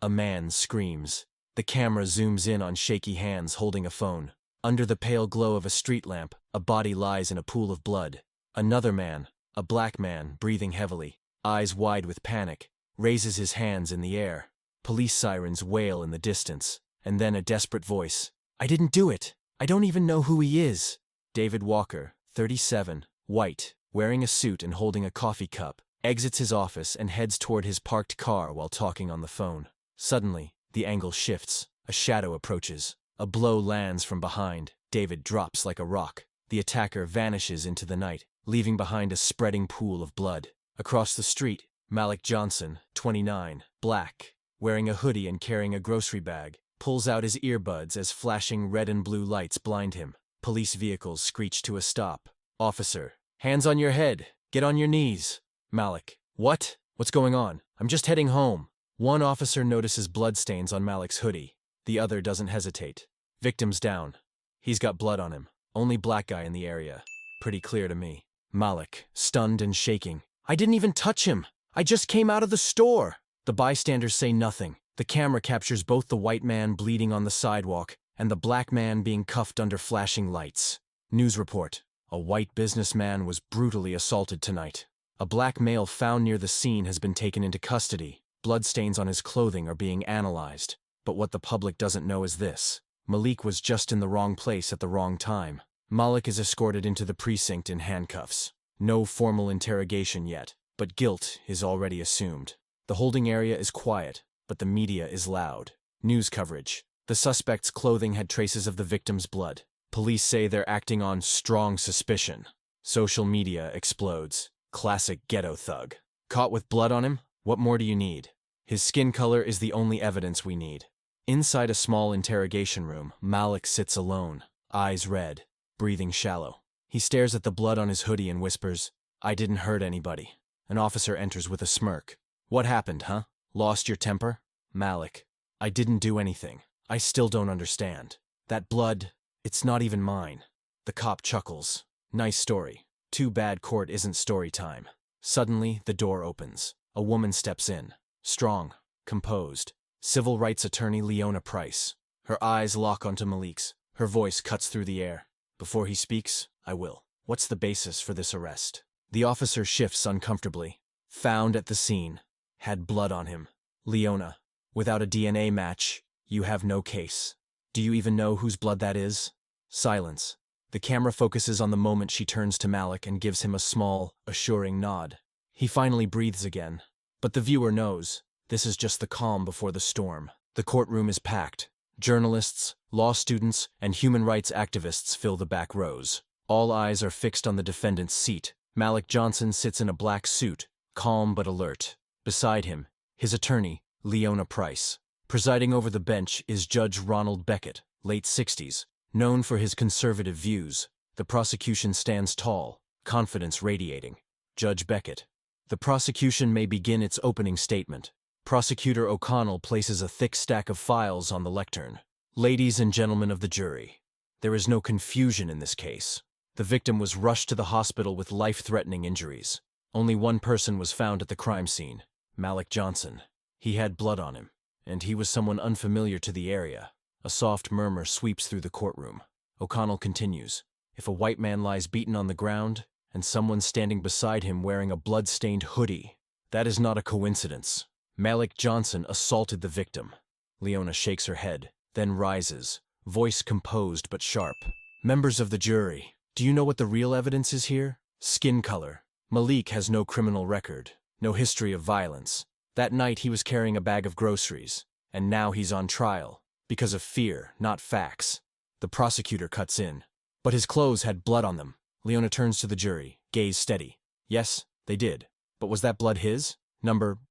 A man screams. The camera zooms in on shaky hands holding a phone. Under the pale glow of a street lamp, a body lies in a pool of blood. Another man, a black man, breathing heavily, eyes wide with panic, raises his hands in the air. Police sirens wail in the distance, and then a desperate voice. "I didn't do it! I don't even know who he is!" David Walker, 37, white, wearing a suit and holding a coffee cup, exits his office and heads toward his parked car while talking on the phone. Suddenly, the angle shifts. A shadow approaches. A blow lands from behind. David drops like a rock. The attacker vanishes into the night, leaving behind a spreading pool of blood. Across the street, Malik Johnson, 29, black, wearing a hoodie and carrying a grocery bag, pulls out his earbuds as flashing red and blue lights blind him. Police vehicles screech to a stop. "Officer, hands on your head. Get on your knees." Malik, "What? What's going on? I'm just heading home." One officer notices bloodstains on Malik's hoodie. The other doesn't hesitate. "Victim's down. He's got blood on him. Only black guy in the area. Pretty clear to me." Malik, stunned and shaking. "I didn't even touch him. I just came out of the store." The bystanders say nothing. The camera captures both the white man bleeding on the sidewalk and the black man being cuffed under flashing lights. News report. A white businessman was brutally assaulted tonight. A black male found near the scene has been taken into custody. Bloodstains on his clothing are being analyzed. But what the public doesn't know is this. Malik was just in the wrong place at the wrong time. Malik is escorted into the precinct in handcuffs. No formal interrogation yet, but guilt is already assumed. The holding area is quiet, but the media is loud. News coverage. The suspect's clothing had traces of the victim's blood. Police say they're acting on strong suspicion. Social media explodes. Classic ghetto thug. Caught with blood on him? What more do you need? His skin color is the only evidence we need. Inside a small interrogation room, Malik sits alone, eyes red, breathing shallow. He stares at the blood on his hoodie and whispers, "I didn't hurt anybody." An officer enters with a smirk. "What happened, huh? Lost your temper?" Malik, "I didn't do anything. I still don't understand. That blood, it's not even mine." The cop chuckles. "Nice story. Too bad court isn't story time." Suddenly, the door opens. A woman steps in. Strong, composed. Civil rights attorney Leona Price. Her eyes lock onto Malik's. Her voice cuts through the air. Before he speaks, "I will. What's the basis for this arrest?" The officer shifts uncomfortably. "Found at the scene. Had blood on him." "Leona, without a DNA match, you have no case. Do you even know whose blood that is?" Silence. The camera focuses on the moment she turns to Malik and gives him a small, assuring nod. He finally breathes again. But the viewer knows. This is just the calm before the storm. The courtroom is packed. Journalists, law students, and human rights activists fill the back rows. All eyes are fixed on the defendant's seat. Malik Johnson sits in a black suit, calm but alert. Beside him, his attorney, Leona Price. Presiding over the bench is Judge Ronald Beckett, late 60s, known for his conservative views. The prosecution stands tall, confidence radiating. Judge Beckett. The prosecution may begin its opening statement. Prosecutor O'Connell places a thick stack of files on the lectern. "Ladies and gentlemen of the jury, there is no confusion in this case. The victim was rushed to the hospital with life-threatening injuries. Only one person was found at the crime scene, Malik Johnson. He had blood on him, and he was someone unfamiliar to the area." A soft murmur sweeps through the courtroom. O'Connell continues, "If a white man lies beaten on the ground, and someone standing beside him wearing a blood-stained hoodie, that is not a coincidence. Malik Johnson assaulted the victim." Leona shakes her head, then rises, voice composed but sharp. "Members of the jury, do you know what the real evidence is here? Skin color. Malik has no criminal record, no history of violence. That night he was carrying a bag of groceries, and now he's on trial, because of fear, not facts." The prosecutor cuts in. "But his clothes had blood on them." Leona turns to the jury, gaze steady. "Yes, they did. But was that blood his?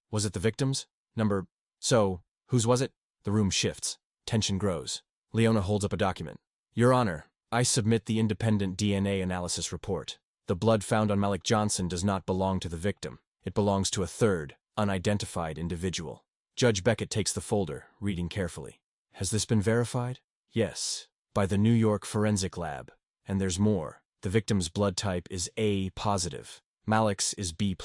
Was it the victim's? So, whose was it?" The room shifts. Tension grows. Leona holds up a document. "Your Honor, I submit the independent DNA analysis report. The blood found on Malik Johnson does not belong to the victim. It belongs to a third, unidentified individual." Judge Beckett takes the folder, reading carefully. "Has this been verified?" "Yes, by the New York Forensic Lab. And there's more. The victim's blood type is A positive. Malik's is B+.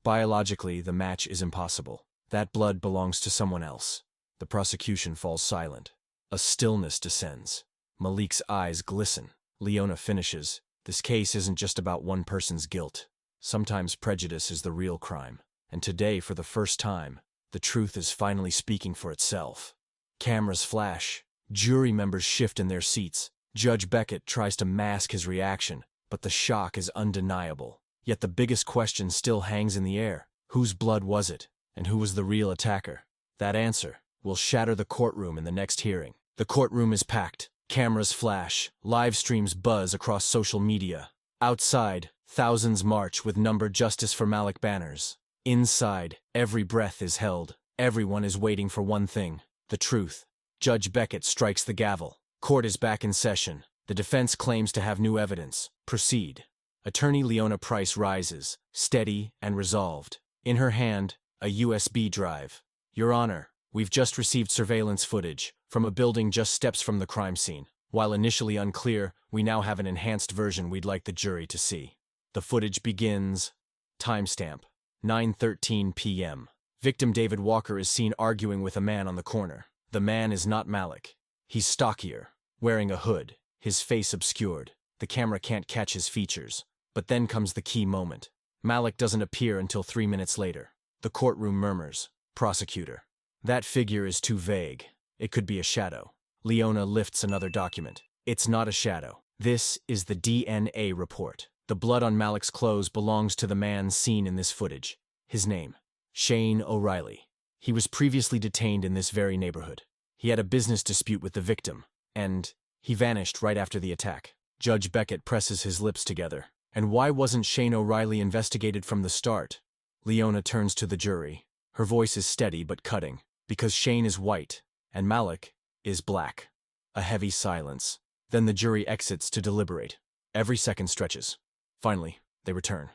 Biologically, the match is impossible. That blood belongs to someone else. The prosecution falls silent. A stillness descends. Malik's eyes glisten. Leona finishes. This case isn't just about one person's guilt. Sometimes prejudice is the real crime. And today, for the first time, the truth is finally speaking for itself. Cameras flash. Jury members shift in their seats. Judge Beckett tries to mask his reaction, but the shock is undeniable. Yet the biggest question still hangs in the air. Whose blood was it? And who was the real attacker? That answer will shatter the courtroom in the next hearing. The courtroom is packed. Cameras flash. Live streams buzz across social media. Outside, thousands march with numbered Justice for Malik banners. Inside, every breath is held. Everyone is waiting for one thing: the truth. Judge Beckett strikes the gavel. Court is back in session. The defense claims to have new evidence. Proceed. Attorney Leona Price rises, steady and resolved. In her hand, a USB drive. Your Honor, we've just received surveillance footage from a building just steps from the crime scene. While initially unclear, we now have an enhanced version we'd like the jury to see. The footage begins. Timestamp: 9:13 p.m. Victim David Walker is seen arguing with a man on the corner. The man is not Malik. He's stockier, wearing a hood, his face obscured. The camera can't catch his features. But then comes the key moment. Malik doesn't appear until 3 minutes later. The courtroom murmurs. Prosecutor: that figure is too vague. It could be a shadow. Leona lifts another document. It's not a shadow. This is the DNA report. The blood on Malik's clothes belongs to the man seen in this footage. His name: Shane O'Reilly. He was previously detained in this very neighborhood. He had a business dispute with the victim, and he vanished right after the attack. Judge Beckett presses his lips together. And why wasn't Shane O'Reilly investigated from the start? Leona turns to the jury. Her voice is steady but cutting. Because Shane is white, and Malik is black. A heavy silence. Then the jury exits to deliberate. Every second stretches. Finally, they return.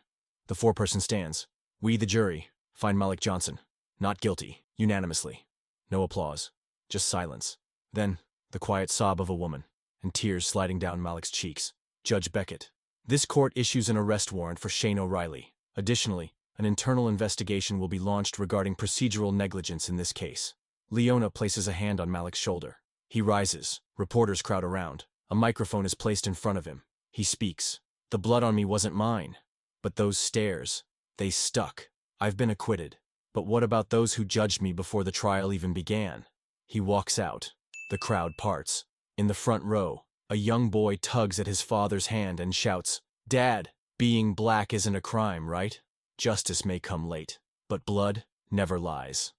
The foreperson stands. We, the jury, find Malik Johnson not guilty, unanimously. No applause. Just silence. Then, the quiet sob of a woman, and tears sliding down Malik's cheeks. Judge Beckett: this court issues an arrest warrant for Shane O'Reilly. Additionally, an internal investigation will be launched regarding procedural negligence in this case. Leona places a hand on Malik's shoulder. He rises. Reporters crowd around. A microphone is placed in front of him. He speaks. The blood on me wasn't mine. But those stares, they stuck. I've been acquitted. But what about those who judged me before the trial even began? He walks out. The crowd parts. In the front row, a young boy tugs at his father's hand and shouts, "Dad, being black isn't a crime, right? Justice may come late, but blood never lies."